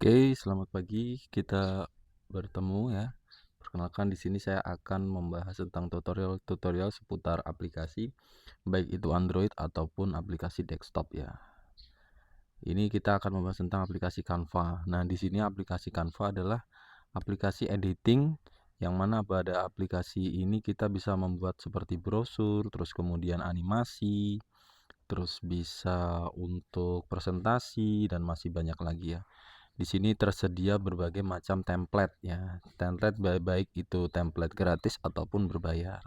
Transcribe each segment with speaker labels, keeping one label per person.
Speaker 1: Oke, selamat pagi. Kita bertemu ya. Perkenalkan di sini saya akan membahas tentang tutorial-tutorial seputar aplikasi, baik itu Android ataupun aplikasi desktop ya. Ini kita akan membahas tentang aplikasi Canva. Nah, di sini aplikasi Canva adalah aplikasi editing yang mana pada aplikasi ini kita bisa membuat seperti brosur, terus kemudian animasi, terus bisa untuk presentasi dan masih banyak lagi ya. Di sini tersedia berbagai macam template ya. Template baik itu template gratis ataupun berbayar.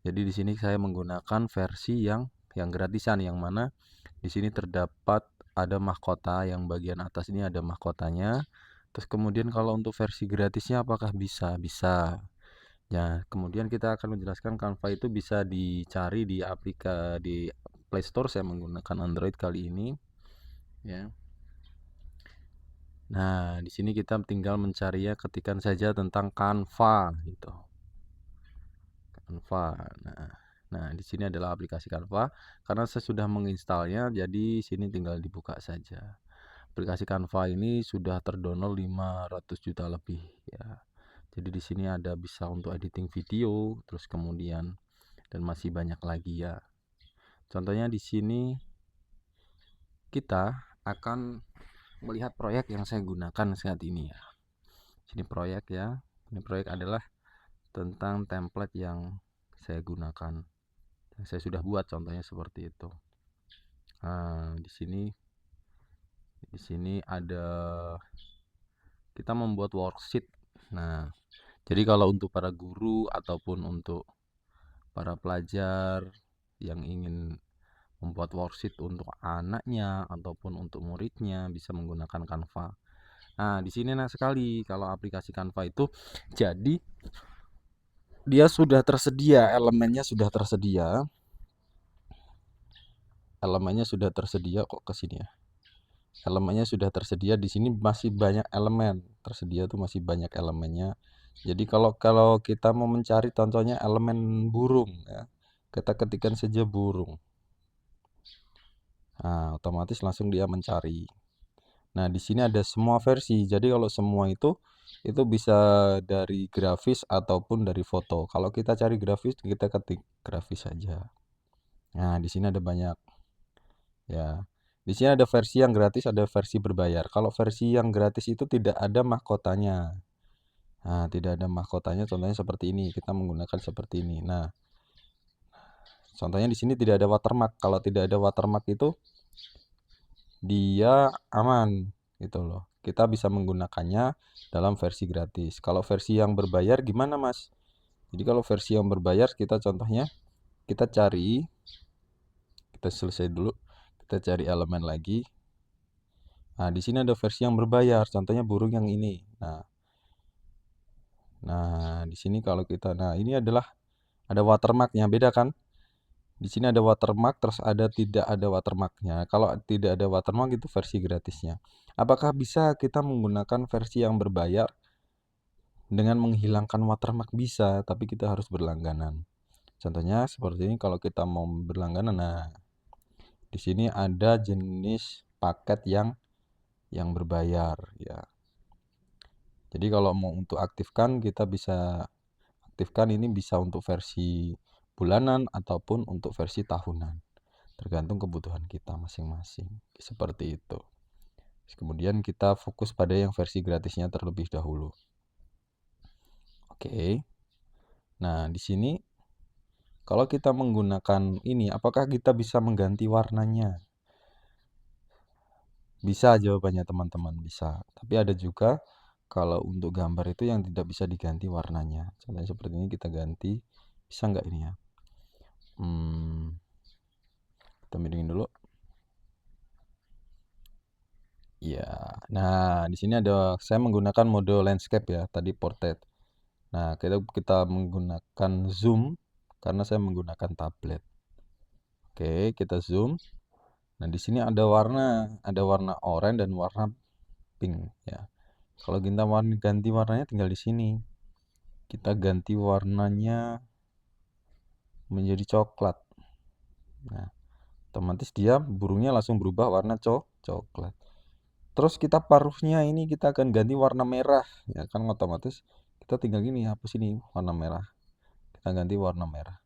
Speaker 1: Jadi di sini saya menggunakan versi yang gratisan, yang mana di sini terdapat ada mahkota, yang bagian atas ini ada mahkotanya. Terus kemudian kalau untuk versi gratisnya apakah bisa? Bisa. Ya, kemudian kita akan menjelaskan Canva itu bisa dicari di di Play Store. Saya menggunakan Android kali ini ya. Nah, di sini kita tinggal mencarinya, ketikkan saja tentang Canva gitu. Canva. Nah, di sini adalah aplikasi Canva. Karena saya sudah menginstalnya, jadi sini tinggal dibuka saja. Aplikasi Canva ini sudah terdownload 500 juta lebih ya. Jadi di sini ada bisa untuk editing video, terus kemudian dan masih banyak lagi ya. Contohnya di sini kita akan melihat proyek yang saya gunakan saat ini ya. Sini proyek ya. Ini proyek adalah tentang template yang saya gunakan, yang saya sudah buat, contohnya seperti itu. Nah, di sini ada kita membuat worksheet. Nah, jadi kalau untuk para guru ataupun untuk para pelajar yang ingin membuat worksheet untuk anaknya ataupun untuk muridnya bisa menggunakan Canva. Nah, di sini enak sekali kalau aplikasi Canva itu. Jadi dia sudah tersedia, elemennya sudah tersedia kok ke sini ya. Elemennya sudah tersedia di sini, masih banyak elemen tersedia tuh, masih banyak elemennya. Jadi kalau kita mau mencari contohnya elemen burung ya, kita ketikkan saja burung. Nah, otomatis langsung dia mencari. Nah, di sini ada semua versi. Jadi kalau semua itu bisa dari grafis ataupun dari foto. Kalau kita cari grafis, kita ketik grafis saja. Nah, di sini ada banyak ya. Di sini ada versi yang gratis, ada versi berbayar. Kalau versi yang gratis itu tidak ada mahkotanya. Nah, tidak ada mahkotanya, contohnya seperti ini. Kita menggunakan seperti ini. Nah, contohnya di sini tidak ada watermark. Kalau tidak ada watermark itu dia aman gitu loh. Kita bisa menggunakannya dalam versi gratis. Kalau versi yang berbayar gimana, Mas? Jadi kalau versi yang berbayar, kita contohnya kita cari, kita selesai dulu, kita cari elemen lagi. Nah, di sini ada versi yang berbayar, contohnya burung yang ini. Nah, di sini kalau kita, nah ini adalah ada watermarknya, beda kan? Di sini ada watermark, terus ada tidak ada watermarknya. Kalau tidak ada watermark itu versi gratisnya. Apakah bisa kita menggunakan versi yang berbayar dengan menghilangkan watermark? Bisa, tapi kita harus berlangganan. Contohnya seperti ini, kalau kita mau berlangganan, nah di sini ada jenis paket yang berbayar ya. Jadi kalau mau untuk aktifkan, kita bisa aktifkan, ini bisa untuk versi bulanan ataupun untuk versi tahunan, tergantung kebutuhan kita masing-masing. Seperti itu. Kemudian kita fokus pada yang versi gratisnya terlebih dahulu. Oke. Nah, di sini kalau kita menggunakan ini, apakah kita bisa mengganti warnanya? Bisa, jawabannya teman-teman, bisa. Tapi ada juga kalau untuk gambar itu yang tidak bisa diganti warnanya. Contohnya seperti ini, kita ganti. Bisa nggak ini ya? Kita miringin dulu. Ya, nah di sini ada, saya menggunakan mode landscape ya, tadi portrait. Nah, kita menggunakan zoom karena saya menggunakan tablet. Oke, kita zoom. Nah, di sini ada warna oranye dan warna pink ya. Kalau kita ganti warnanya tinggal di sini. Kita ganti warnanya menjadi coklat. Nah, otomatis dia burungnya langsung berubah warna coklat. Terus kita paruhnya ini kita akan ganti warna merah, ya kan otomatis kita tinggal gini, hapus ini warna merah. Kita ganti warna merah.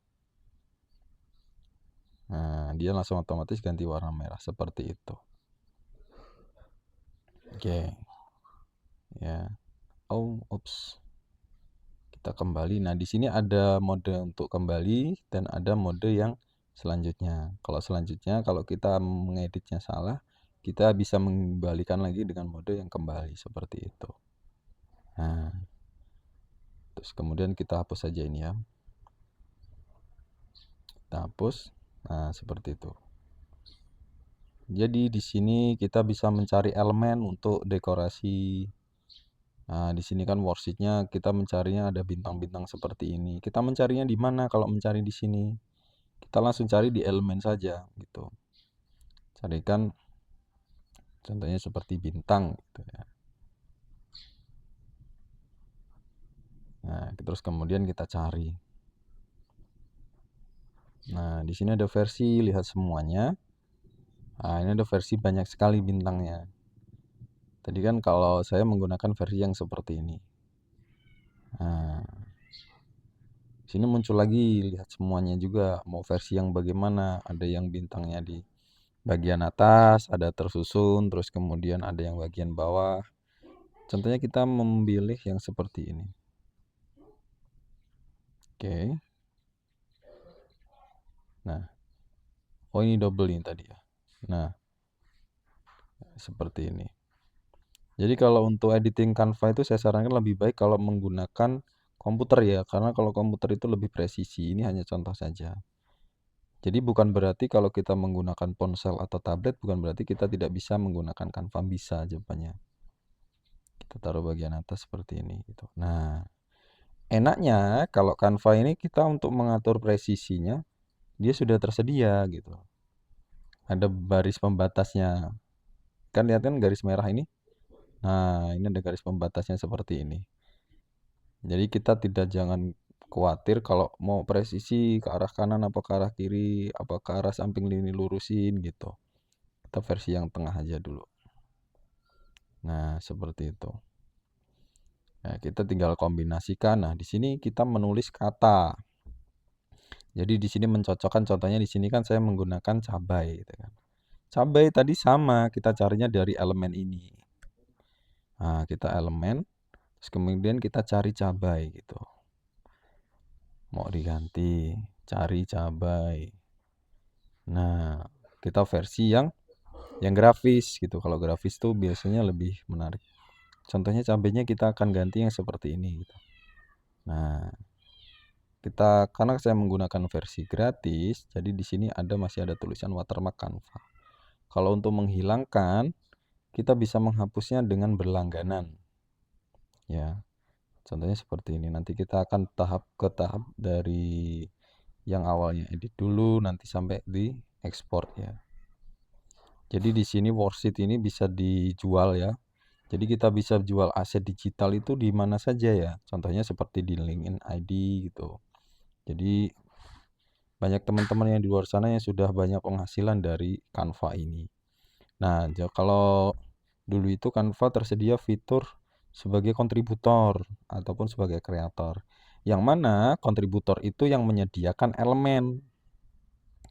Speaker 1: Nah, dia langsung otomatis ganti warna merah seperti itu. Oke. Ya. Ups. Kita kembali. Nah, di sini ada mode untuk kembali dan ada mode yang selanjutnya. Kalau selanjutnya, kalau kita mengeditnya salah, kita bisa mengembalikan lagi dengan mode yang kembali seperti itu. Nah, terus kemudian kita hapus saja ini ya. Kita hapus. Nah, seperti itu. Jadi di sini kita bisa mencari elemen untuk dekorasi. Nah, di sini kan worksheet-nya kita mencarinya ada bintang-bintang seperti ini. Kita mencarinya di mana kalau mencari di sini? Kita langsung cari di elemen saja gitu. Carikan contohnya seperti bintang gitu ya. Nah, terus kemudian kita cari. Nah, di sini ada versi lihat semuanya. Nah, ini ada versi banyak sekali bintangnya. Tadi kan kalau saya menggunakan versi yang seperti ini. Nah, sini muncul lagi lihat semuanya juga. Mau versi yang bagaimana? Ada yang bintangnya di bagian atas, ada tersusun, terus kemudian ada yang bagian bawah. Contohnya kita memilih yang seperti ini. Oke. Nah, ini double ini tadi ya. Nah, seperti ini. Jadi kalau untuk editing Canva itu saya sarankan lebih baik kalau menggunakan komputer ya, karena kalau komputer itu lebih presisi. Ini hanya contoh saja. Jadi bukan berarti kalau kita menggunakan ponsel atau tablet, bukan berarti kita tidak bisa menggunakan Canva, bisa jawabannya. Kita taruh bagian atas seperti ini gitu. Nah, enaknya kalau Canva ini kita untuk mengatur presisinya, dia sudah tersedia gitu. Ada baris pembatasnya. Kan lihat kan garis merah ini? Nah, ini ada garis pembatasnya seperti ini. Jadi kita jangan khawatir kalau mau presisi ke arah kanan apa ke arah kiri, apa ke arah samping ini lurusin gitu. Kita versi yang tengah aja dulu. Nah, seperti itu. Nah, kita tinggal kombinasikan. Nah, di sini kita menulis kata. Jadi di sini mencocokkan, contohnya di sini kan saya menggunakan cabai gitu kan. Cabai tadi sama, kita carinya dari elemen ini. Nah, kita elemen, terus kemudian kita cari cabai gitu. Mau diganti, cari cabai. Nah, kita versi yang grafis gitu. Kalau grafis tuh biasanya lebih menarik. Contohnya cabainya kita akan ganti yang seperti ini gitu. Nah, karena saya menggunakan versi gratis, jadi di sini masih ada tulisan watermark Canva. Kalau untuk menghilangkan, kita bisa menghapusnya dengan berlangganan. Ya. Contohnya seperti ini. Nanti kita akan tahap ke tahap dari yang awalnya edit dulu nanti sampai di ekspor ya. Jadi di sini worksheet ini bisa dijual ya. Jadi kita bisa jual aset digital itu di mana saja ya. Contohnya seperti di LinkedIn ID gitu. Jadi banyak teman-teman yang di luar sana yang sudah banyak penghasilan dari Canva ini. Nah, kalau dulu itu Canva tersedia fitur sebagai kontributor ataupun sebagai kreator. Yang mana kontributor itu yang menyediakan elemen.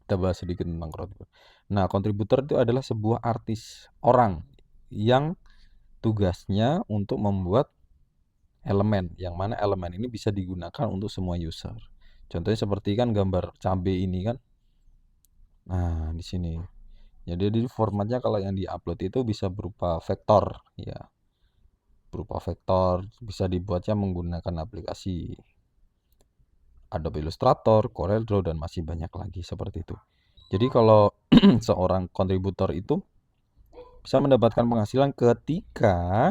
Speaker 1: Kita bahas sedikit tentang kontributor. Nah, kontributor itu adalah sebuah artis orang yang tugasnya untuk membuat elemen, yang mana elemen ini bisa digunakan untuk semua user. Contohnya seperti kan gambar cabai ini kan. Nah, di sini. Jadi di formatnya kalau yang diupload itu bisa berupa vektor ya. Berupa vektor bisa dibuatnya menggunakan aplikasi Adobe Illustrator, CorelDRAW dan masih banyak lagi seperti itu. Jadi kalau seorang kontributor itu bisa mendapatkan penghasilan ketika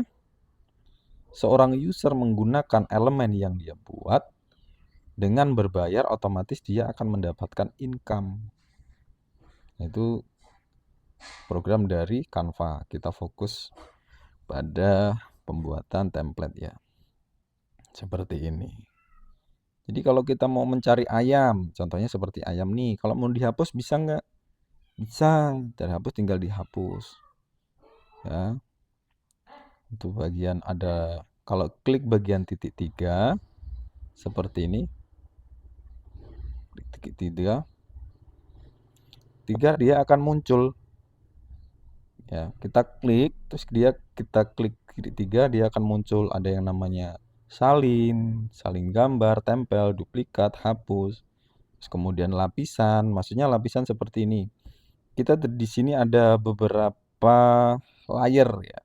Speaker 1: seorang user menggunakan elemen yang dia buat dengan berbayar, otomatis dia akan mendapatkan income. Itu program dari Canva. Kita fokus pada pembuatan template ya. Seperti ini. Jadi kalau kita mau mencari ayam, contohnya seperti ayam nih, kalau mau dihapus bisa nggak? Bisa, terhapus tinggal dihapus. Ya. Untuk bagian ada, kalau klik bagian titik 3 seperti ini, klik titik 3 dia akan muncul ya. Kita klik terus kita klik titik 3 dia akan muncul, ada yang namanya salin gambar, tempel, duplikat, hapus. Terus kemudian lapisan, maksudnya lapisan seperti ini. Kita di sini ada beberapa layer ya.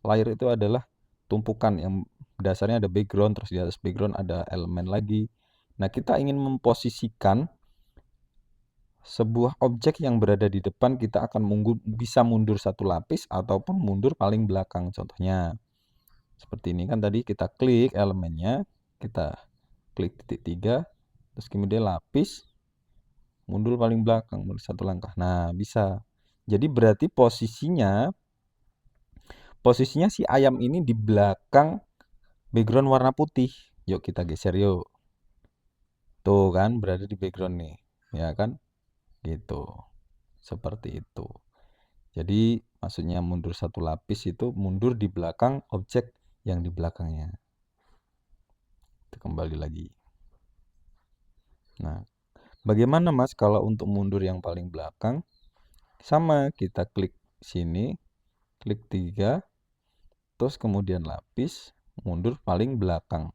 Speaker 1: Layer itu adalah tumpukan yang dasarnya ada background, terus di atas background ada elemen lagi. Nah, kita ingin memposisikan sebuah objek yang berada di depan, kita akan bisa mundur satu lapis ataupun mundur paling belakang. Contohnya seperti ini kan, tadi kita klik elemennya, kita klik titik 3, terus kemudian lapis, mundur paling belakang, mundur satu langkah. Nah, bisa. Jadi berarti posisinya si ayam ini di belakang background warna putih. Yuk kita geser yuk. Tuh kan berada di background nih, ya kan? Gitu. Seperti itu. Jadi maksudnya mundur satu lapis itu mundur di belakang objek yang di belakangnya. Kita kembali lagi. Nah, bagaimana Mas kalau untuk mundur yang paling belakang? Sama, kita klik sini, klik 3, terus kemudian lapis, mundur paling belakang.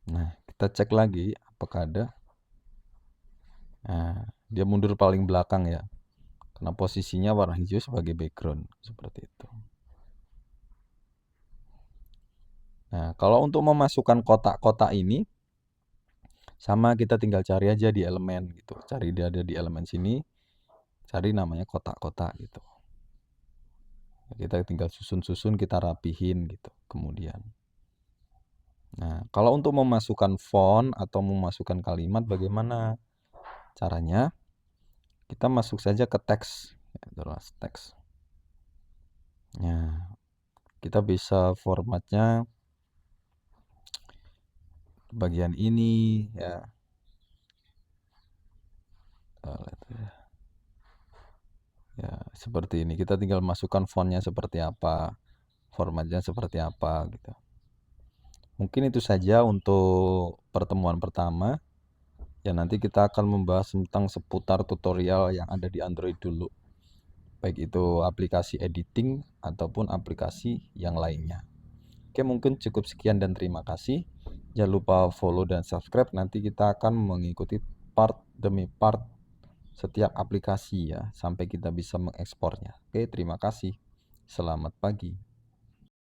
Speaker 1: Nah, kita cek lagi apakah ada. Nah, dia mundur paling belakang ya. Karena posisinya warna hijau sebagai background. Seperti itu. Nah, kalau untuk memasukkan kotak-kotak ini, sama kita tinggal cari aja di elemen gitu. Cari dia ada di elemen sini, cari namanya kotak-kotak gitu. Kita tinggal susun-susun, kita rapihin gitu kemudian. Nah, kalau untuk memasukkan font atau memasukkan kalimat bagaimana caranya? Kita masuk saja ke teks, terus teks. Nah, kita bisa formatnya bagian ini ya. Ya, seperti ini. Kita tinggal masukkan fontnya seperti apa, formatnya seperti apa gitu. Mungkin itu saja untuk pertemuan pertama. Ya, nanti kita akan membahas tentang seputar tutorial yang ada di Android dulu. Baik itu aplikasi editing ataupun aplikasi yang lainnya. Oke, mungkin cukup sekian dan terima kasih. Jangan lupa follow dan subscribe. Nanti kita akan mengikuti part demi part setiap aplikasi ya, sampai kita bisa mengekspornya. Oke, terima kasih. Selamat pagi.